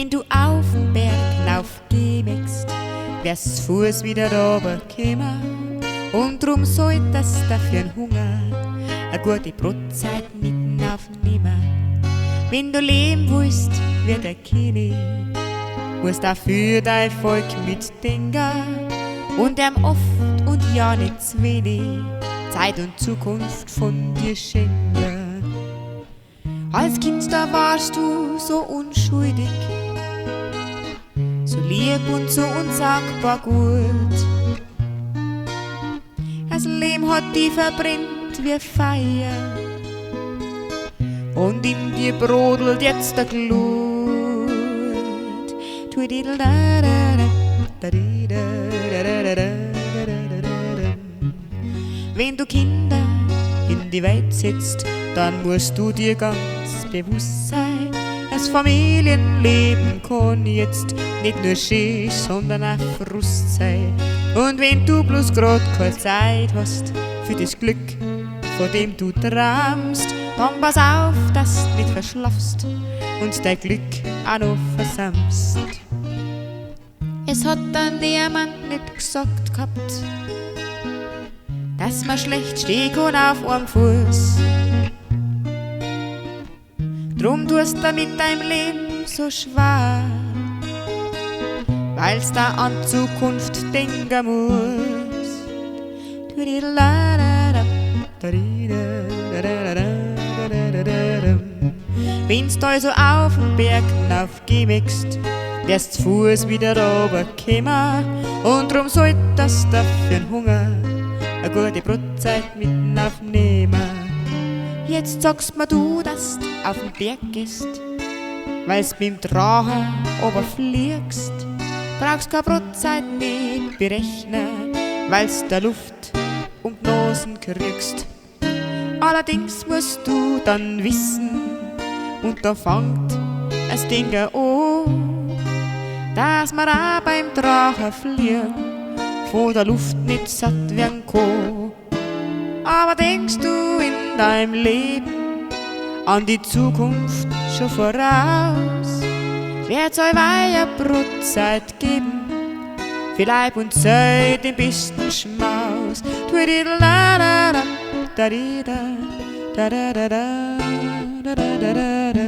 Wenn du auf den Berg raufgehst, wirst Fuß wieder runterkommen. Und drum solltest du für den Hunger eine gute Brotzeit mitten aufnehmen. Wenn du leben willst wie der König, musst auch für dein Volk mitdenken und ihm oft und ja nicht zu wenig Zeit und Zukunft von dir schenken. Als Kind, da warst du so unschuldig, so lieb und so unsagbar gut. Das Leben hat dich verbrennt wie Feuer und in dir brodelt jetzt der Glut. Wenn du Kinder in die Welt setzt, dann musst du dir ganz bewusst sein, das Familienleben kann jetzt nicht nur schön, sondern auch Frust sein. Und wenn du bloß grad keine Zeit hast für das Glück, von dem du träumst, dann pass auf, dass du nicht verschlafst und dein Glück auch noch versammst. Es hat dann jemand nicht gesagt gehabt, dass man schlecht stehen kann auf einem Fuß. Drum tust du mit deinem Leben so schwer, weil's da an Zukunft denken musst. Wenn's da so auf den Berg hinaufgehst, wirst Fuß wieder runterkommen. Und drum solltest du für den Hunger eine gute Brotzeit mitten aufnehmen. Jetzt sagst mir du, dass du auf den Berg gehst, weil's beim Drachen runterfliegst. Brauchst keine Brotzeit nicht berechnen, weil's der Luft um die Nasen kriegst. Allerdings musst du dann wissen, und da fängt das Ding an, dass man auch beim Drachen fliegen von der Luft nicht satt werden kann. Aber denkst du in deinem Leben an die Zukunft schon voraus? Wird's euch eine Brotzeit geben, für Leib und Seele den besten Schmaus. Da da da da da da da da da da da da da.